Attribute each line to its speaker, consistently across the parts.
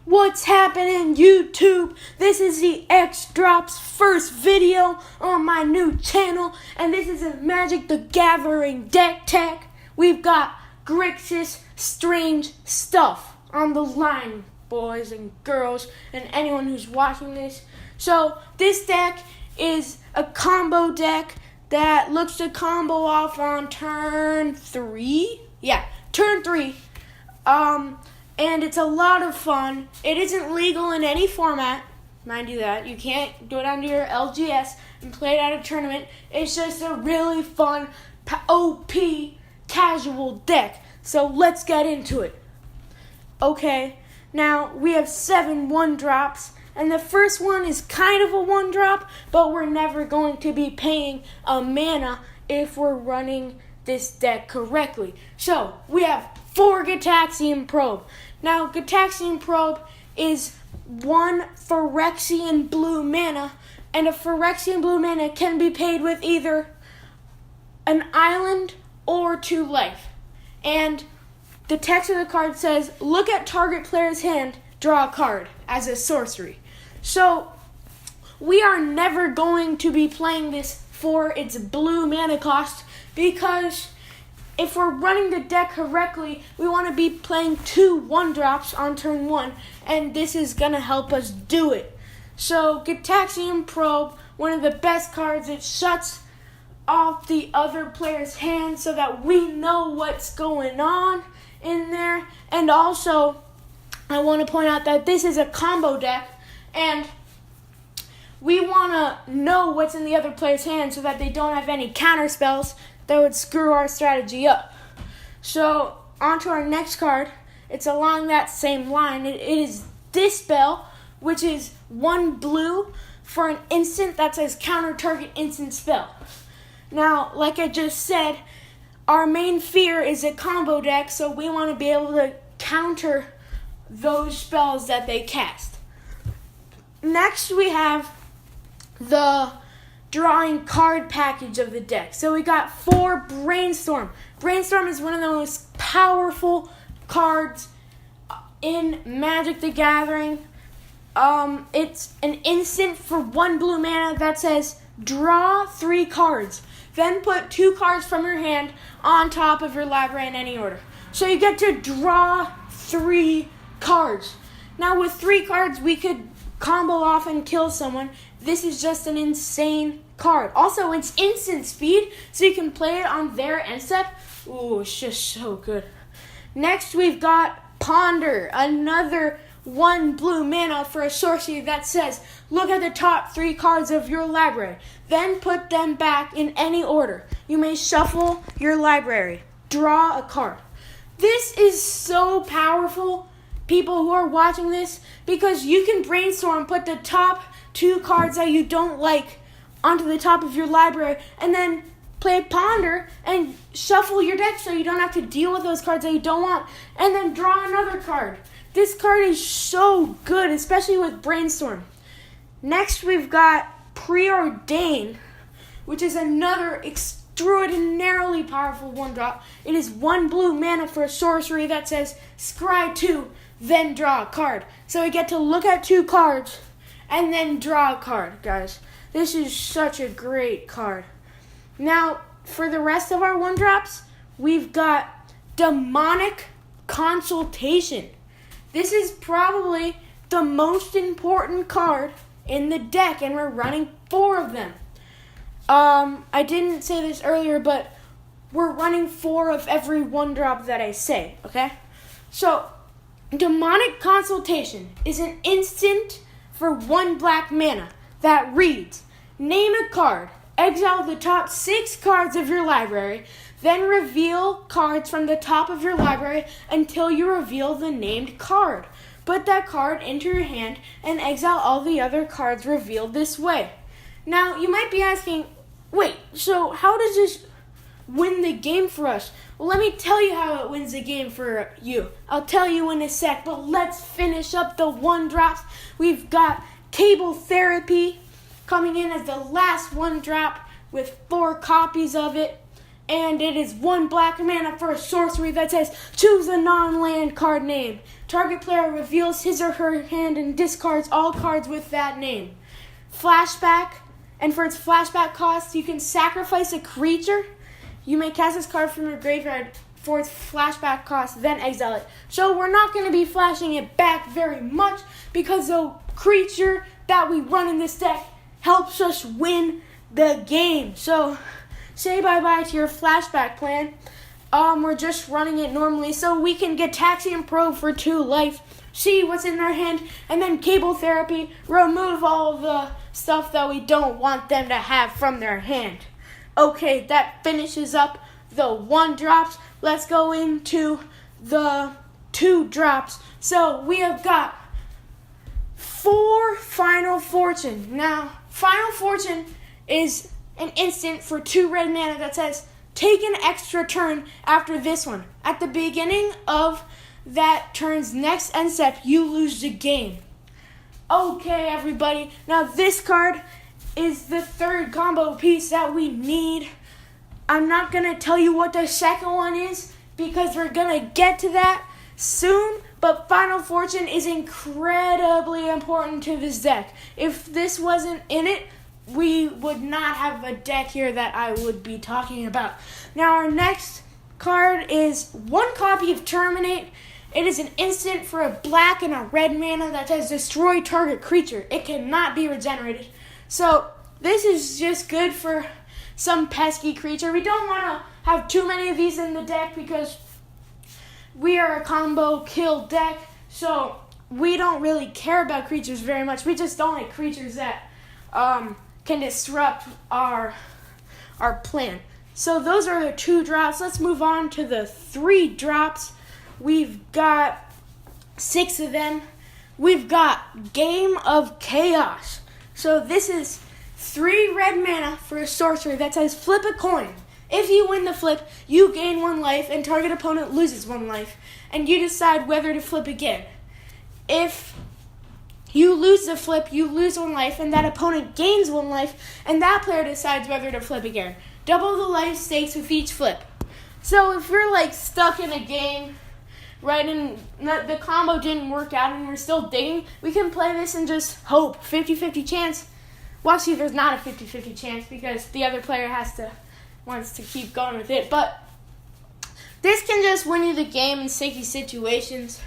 Speaker 1: What's happening, YouTube? This is the X Drops first video on my new channel, and this is a Magic the Gathering deck tech. We've got Grixis strange stuff on the line, boys and girls, and anyone who's watching this. So this deck is a combo deck that looks to combo off on turn 3. Yeah, turn 3. And it's a lot of fun. It isn't legal in any format, mind you that. You can't go down to your LGS and play it at a tournament. It's just a really fun, OP, casual deck. So let's get into it. Okay, now we have 7 1-drops. And the first one is kind of a 1-drop, but we're never going to be paying a mana if we're running this deck correctly. So, we have 4 Gitaxian Probe. Now, Gitaxian Probe is 1 Phyrexian blue mana, and a Phyrexian blue mana can be paid with either an island or 2 life. And the text of the card says, look at target player's hand, draw a card as a sorcery. So, we are never going to be playing this for its blue mana cost, because if we're running the deck correctly, we want to be playing 2 1-drops on turn 1, and this is going to help us do it. So, Gitaxian Probe, one of the best cards, it shuts off the other player's hand so that we know what's going on in there. And also, I want to point out that this is a combo deck, and we want to know what's in the other player's hand so that they don't have any counter spells that would screw our strategy up. So, on to our next card. It's along that same line. It is Dispel, which is 1 blue for an instant that says counter target instant spell. Now, like I just said, our main fear is a combo deck, so we want to be able to counter those spells that they cast. Next, we have the drawing card package of the deck. So we got 4 Brainstorm. Brainstorm is one of the most powerful cards in Magic the Gathering. It's an instant for 1 blue mana that says draw 3 cards. Then put 2 cards from your hand on top of your library in any order. So you get to draw 3 cards. Now with 3 cards, we could combo off and kill someone. This is just an insane card. Also, it's instant speed, so you can play it on their end step. Ooh, it's just so good. Next, we've got Ponder, another 1 blue mana for a sorcery that says, look at the top 3 cards of your library, then put them back in any order. You may shuffle your library. Draw a card. This is so powerful, people who are watching this, because you can brainstorm, put the top 2 cards that you don't like onto the top of your library, and then play Ponder and shuffle your deck so you don't have to deal with those cards that you don't want, and then draw another card. This card is so good, especially with Brainstorm. Next, we've got Preordain, which is another extraordinarily powerful 1-drop. It is 1 blue mana for a sorcery that says scry 2, then draw a card. So we get to look at 2 cards and then draw a card, guys. This is such a great card. Now, for the rest of our 1-drops, we've got Demonic Consultation. This is probably the most important card in the deck, and we're running 4 of them. I didn't say this earlier, but we're running 4 of every 1-drop that I say, okay? So, Demonic Consultation is an instant for 1 black mana that reads, name a card, exile the top 6 cards of your library, then reveal cards from the top of your library until you reveal the named card. Put that card into your hand and exile all the other cards revealed this way. Now, you might be asking, wait, so how does this win the game for us? Well, let me tell you how it wins the game for you. I'll tell you in a sec, but let's finish up the 1-drops. We've got Cable Therapy coming in as the last 1-drop with 4 copies of it. and it is 1 black mana for a sorcery that says, choose a non-land card name. Target player reveals his or her hand and discards all cards with that name. Flashback, and for its flashback cost, you can sacrifice a creature. You may cast this card from your graveyard for its flashback cost, then exile it. So we're not going to be flashing it back very much because the creature that we run in this deck helps us win the game. So say bye-bye to your flashback plan. We're just running it normally so we can get Taxi and Probe for 2 life, see what's in their hand, and then Cable Therapy, remove all the stuff that we don't want them to have from their hand. Okay, that finishes up the 1-drops. Let's go into the 2-drops. So we have got 4 Final Fortune. Now, Final Fortune is an instant for 2 red mana that says, take an extra turn after this one. At the beginning of that turn's next end step, you lose the game. Okay, everybody. Now, this card is the 3rd combo piece that we need. I'm not going to tell you what the second one is because we're going to get to that soon. But Final Fortune is incredibly important to this deck. If this wasn't in it, we would not have a deck here that I would be talking about. Now, our next card is 1 copy of Terminate. It is an instant for a black and a red mana that says destroy target creature. It cannot be regenerated. So this is just good for some pesky creature. We don't want to have too many of these in the deck because we are a combo kill deck. So we don't really care about creatures very much. We just don't like creatures that can disrupt our plan. So those are the 2 drops. Let's move on to the 3 drops. We've got 6 of them. We've got Game of Chaos. So this is 3 red mana for a sorcery that says flip a coin. If you win the flip, you gain 1 life and target opponent loses 1 life. And you decide whether to flip again. If you lose the flip, you lose 1 life, and that opponent gains 1 life, and that player decides whether to flip again. Double the life stakes with each flip. So if you're like stuck in a game, right, and the combo didn't work out and we're still digging, we can play this and just hope. 50-50 chance. Well, actually, there's not a 50-50 chance because the other player wants to keep going with it. But this can just win you the game in sticky situations.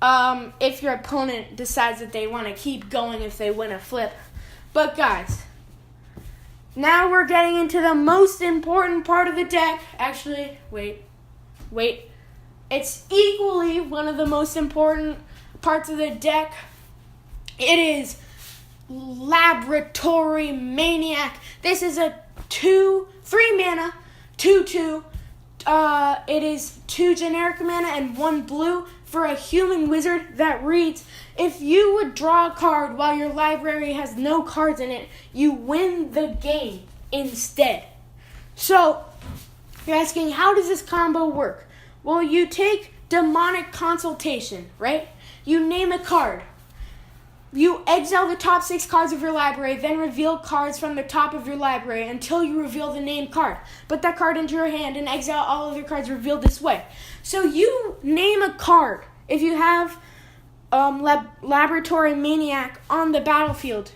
Speaker 1: If your opponent decides that they want to keep going if they win a flip. But guys, now we're getting into the most important part of the deck. Actually, wait. It's equally one of the most important parts of the deck. It is Laboratory Maniac. This is a 3 mana, 2/2. It is 2 generic mana and 1 blue for a human wizard that reads, if you would draw a card while your library has no cards in it, you win the game instead. So, you're asking, how does this combo work? Well, you take Demonic Consultation, right? You name a card. You exile the top 6 cards of your library, then reveal cards from the top of your library until you reveal the named card. Put that card into your hand and exile all of your cards revealed this way. So you name a card. If you have Laboratory Maniac on the battlefield,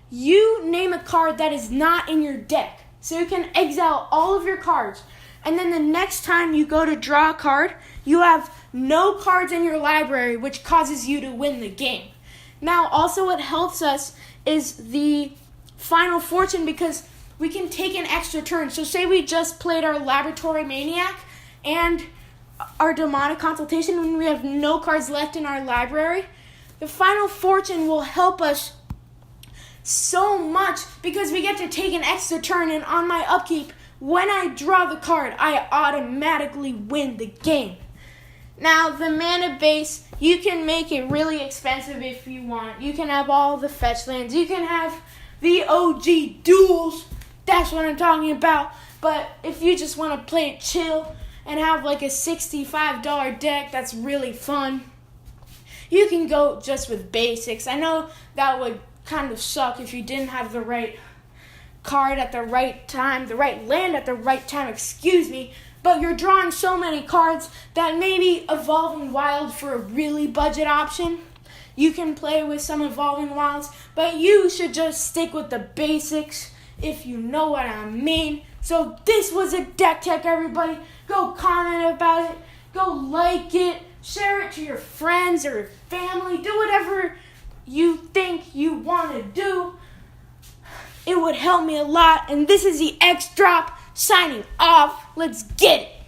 Speaker 1: you name a card that is not in your deck. So you can exile all of your cards. And then the next time you go to draw a card, you have no cards in your library, which causes you to win the game. Now, also what helps us is the Final Fortune because we can take an extra turn. So say we just played our Laboratory Maniac and our Demonic Consultation when we have no cards left in our library. The Final Fortune will help us so much because we get to take an extra turn, and on my upkeep, when I draw the card, I automatically win the game. Now, the mana base, you can make it really expensive if you want. You can have all the fetch lands. You can have the OG duels. That's what I'm talking about. But if you just want to play it chill and have like a $65 deck that's really fun, you can go just with basics. I know that would kind of suck if you didn't have the right card at the right time, the right land at the right time, but you're drawing so many cards that maybe Evolving Wild for a really budget option. You can play with some Evolving Wilds, but you should just stick with the basics, if you know what I mean. So this was a deck tech, everybody. Go comment about it. Go like it. Share it to your friends or family. Do whatever you think you want to do. It would help me a lot. And this is the X Drop signing off. Let's get it.